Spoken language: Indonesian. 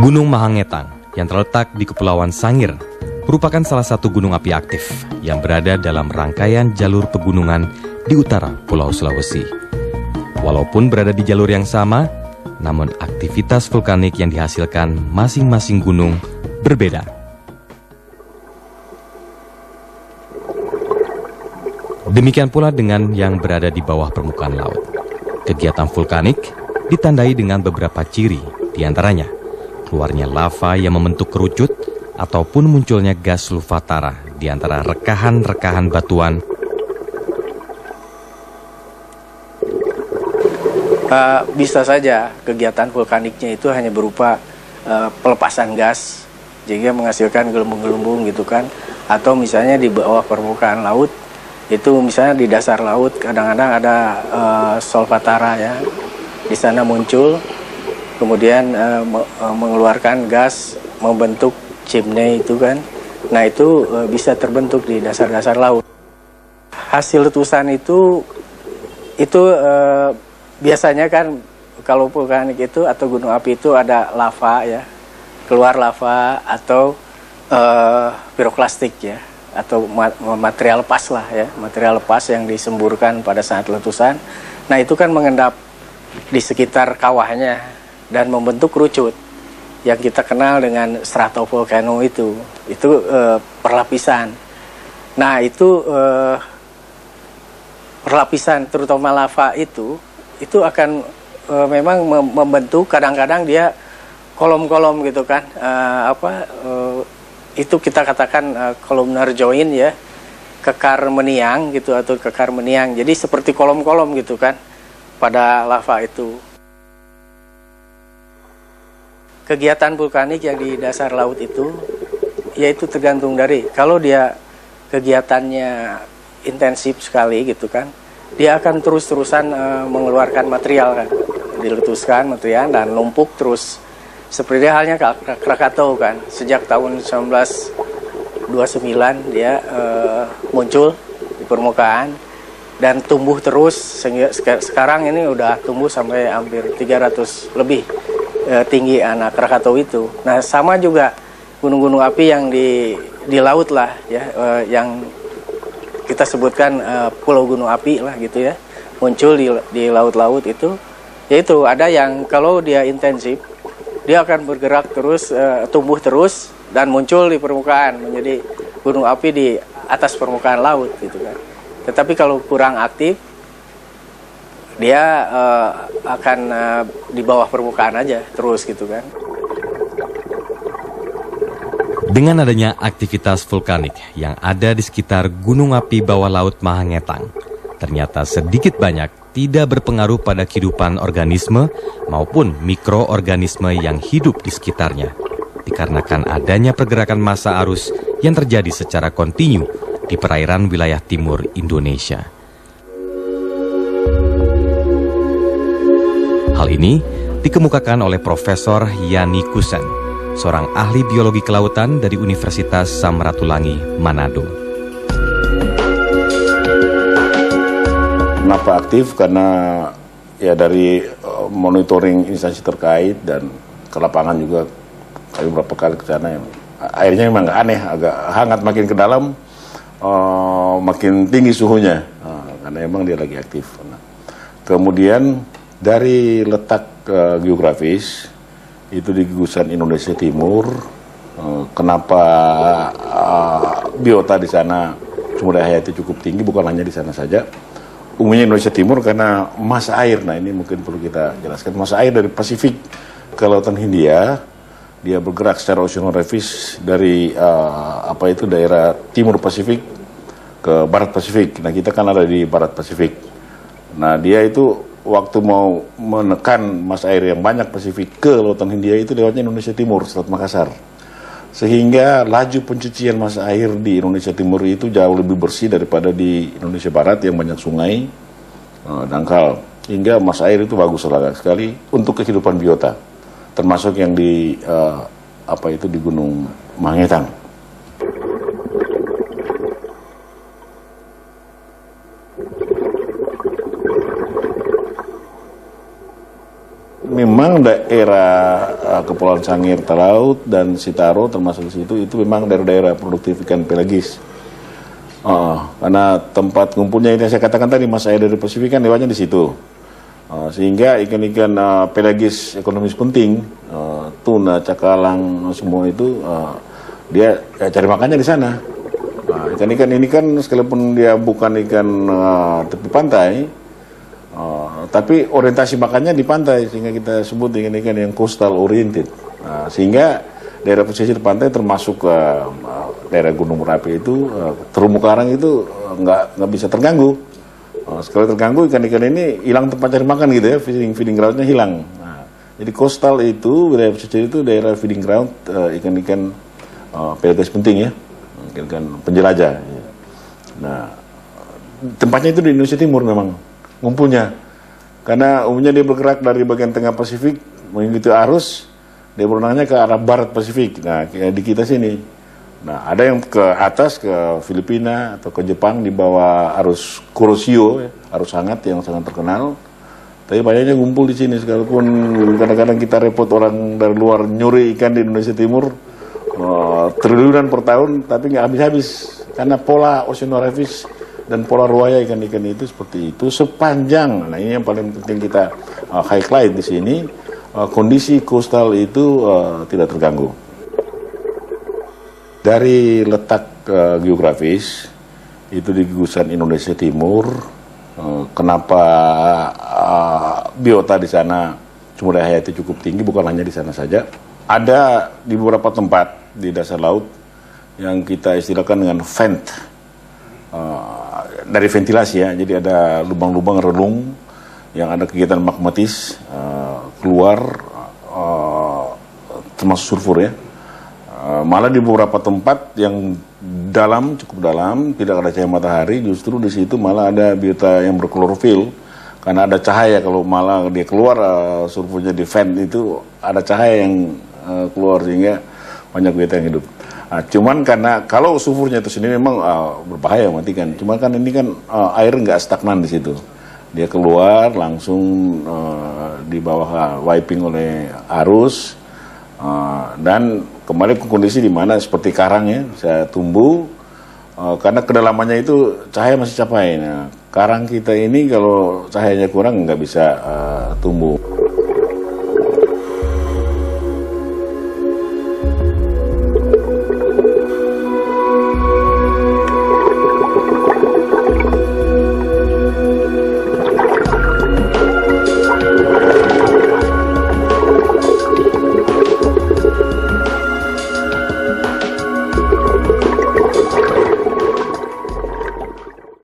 Gunung Mahangetang yang terletak di Kepulauan Sangir merupakan salah satu gunung api aktif yang berada dalam rangkaian jalur pegunungan di utara Pulau Sulawesi. Walaupun berada di jalur yang sama, namun aktivitas vulkanik yang dihasilkan masing-masing gunung berbeda. Demikian pula dengan yang berada di bawah permukaan laut. Kegiatan vulkanik ditandai dengan beberapa ciri, diantaranya keluarnya lava yang membentuk kerucut ataupun munculnya gas lufatara di antara rekahan-rekahan batuan. Bisa saja kegiatan vulkaniknya itu hanya berupa pelepasan gas, sehingga menghasilkan gelembung-gelembung gitu kan. Atau misalnya di bawah permukaan laut, itu misalnya di dasar laut kadang-kadang ada solvatara ya, di sana muncul, kemudian mengeluarkan gas, membentuk chimney itu kan. Nah itu bisa terbentuk di dasar-dasar laut. Hasil letusan itu biasanya kan kalau vulkanik itu atau gunung api itu ada lava ya, keluar lava atau piroklastik ya, atau material lepas lah ya, material lepas yang disemburkan pada saat letusan. Nah itu kan mengendap di sekitar kawahnya dan membentuk kerucut yang kita kenal dengan stratovolcano itu perlapisan. Nah itu perlapisan terutama lava itu akan memang membentuk, kadang-kadang dia kolom-kolom gitu kan, itu kita katakan columnar joint ya, kekar meniang gitu atau kekar meniang. Jadi seperti kolom-kolom gitu kan pada lava itu. Kegiatan vulkanik yang di dasar laut itu yaitu tergantung dari, kalau dia kegiatannya intensif sekali gitu kan, dia akan terus-terusan mengeluarkan material kan, diletuskan material dan numpuk terus. Seperti halnya Krakatau kan, sejak tahun 1929 dia muncul di permukaan dan tumbuh terus, sehingga sekarang ini udah tumbuh sampai hampir 300 lebih tinggi anak Krakatau itu. Nah sama juga gunung-gunung api yang di laut lah ya, yang kita sebutkan pulau gunung api lah gitu ya, muncul di laut-laut itu, yaitu ada yang kalau dia intensif dia akan bergerak terus, tumbuh terus dan muncul di permukaan menjadi gunung api di atas permukaan laut gitu kan. Tetapi kalau kurang aktif dia akan di bawah permukaan aja terus gitu kan. Dengan adanya aktivitas vulkanik yang ada di sekitar gunung api bawah laut Mahangetang, ternyata sedikit banyak tidak berpengaruh pada kehidupan organisme maupun mikroorganisme yang hidup di sekitarnya, dikarenakan adanya pergerakan massa arus yang terjadi secara kontinu di perairan wilayah timur Indonesia. Hal ini dikemukakan oleh Profesor Yani Kusen, seorang ahli biologi kelautan dari Universitas Samratulangi, Manado. Kenapa aktif? Karena ya dari monitoring instansi terkait dan ke lapangan juga kami beberapa kali ke sana, airnya memang nggak aneh, agak hangat, makin ke dalam makin tinggi suhunya, karena memang dia lagi aktif. Nah, kemudian dari letak geografis itu di gugusan Indonesia Timur, kenapa biota di sana sumber daya hayati cukup tinggi, bukan hanya di sana saja. Umumnya Indonesia Timur karena massa air, nah ini mungkin perlu kita jelaskan, massa air dari Pasifik ke Lautan Hindia, dia bergerak secara oceanografis dari daerah Timur Pasifik ke Barat Pasifik. Nah kita kan ada di Barat Pasifik. Nah dia itu waktu mau menekan massa air yang banyak Pasifik ke Lautan Hindia itu lewatnya Indonesia Timur, Selat Makassar. Sehingga laju pencucian massa air di Indonesia Timur itu jauh lebih bersih daripada di Indonesia Barat yang banyak sungai, dangkal. Hingga massa air itu bagus sekali untuk kehidupan biota, termasuk yang di di Gunung Mahangetang. Memang daerah Kepulauan Sangir Talaut dan Sitaro termasuk di situ itu memang daerah-daerah produktif ikan pelagis. Karena tempat ngumpulnya ini saya katakan tadi masa air dari Pasifik kan lewatnya di situ. Sehingga ikan-ikan pelagis ekonomis penting, tuna, cakalang, semua itu dia cari makannya di sana. Ikan-ikan ini kan sekalipun dia bukan ikan tepi pantai, tapi orientasi makannya di pantai, sehingga kita sebut ikan-ikan yang coastal oriented. Sehingga daerah pesisir pantai termasuk daerah Gunung Merapi itu terumbu karang itu nggak bisa terganggu. Sekali terganggu ikan-ikan ini hilang tempat cari makan gitu ya, feeding groundnya hilang. Jadi coastal itu wilayah pesisir itu daerah feeding ground ikan-ikan pelagis penting ya, ikan penjelajah. Nah, tempatnya itu di Indonesia Timur memang ngumpulnya, karena umumnya dia bergerak dari bagian tengah Pasifik mengikuti arus, dia berenangnya ke arah barat Pasifik. Nah, di kita sini, nah ada yang ke atas ke Filipina atau ke Jepang di bawah arus Kuroshio, ya, arus hangat yang sangat terkenal. Tapi banyaknya ngumpul di sini, sekalipun kadang-kadang kita repot orang dari luar nyuri ikan di Indonesia Timur triliunan per tahun, tapi nggak habis-habis karena pola oceanografis dan pola ruaya ikan-ikan itu seperti itu sepanjang. Nah ini yang paling penting kita highlight di sini, kondisi coastal itu tidak terganggu. Dari letak geografis itu di gugusan Indonesia Timur, kenapa biota di sana sumber daya hayati cukup tinggi, bukan hanya di sana saja. Ada di beberapa tempat di dasar laut yang kita istilahkan dengan vent, dari ventilasi ya, jadi ada lubang-lubang relung yang ada kegiatan magmatis keluar, termasuk sulfur ya. Malah di beberapa tempat yang dalam, cukup dalam, tidak ada cahaya matahari, justru di situ malah ada biota yang berklorofil, karena ada cahaya. Kalau malah dia keluar sulfurnya di vent itu ada cahaya yang keluar, sehingga banyak biota yang hidup. Cuman karena kalau sulfurnya itu sendiri memang berbahaya mematikan. Cuman kan ini kan air nggak stagnan di situ, dia keluar langsung di bawah wiping oleh arus, dan kembali ke kondisi di mana seperti karang ya, saya tumbuh karena kedalamannya itu cahaya masih capai. Nah, karang kita ini kalau cahayanya kurang nggak bisa tumbuh.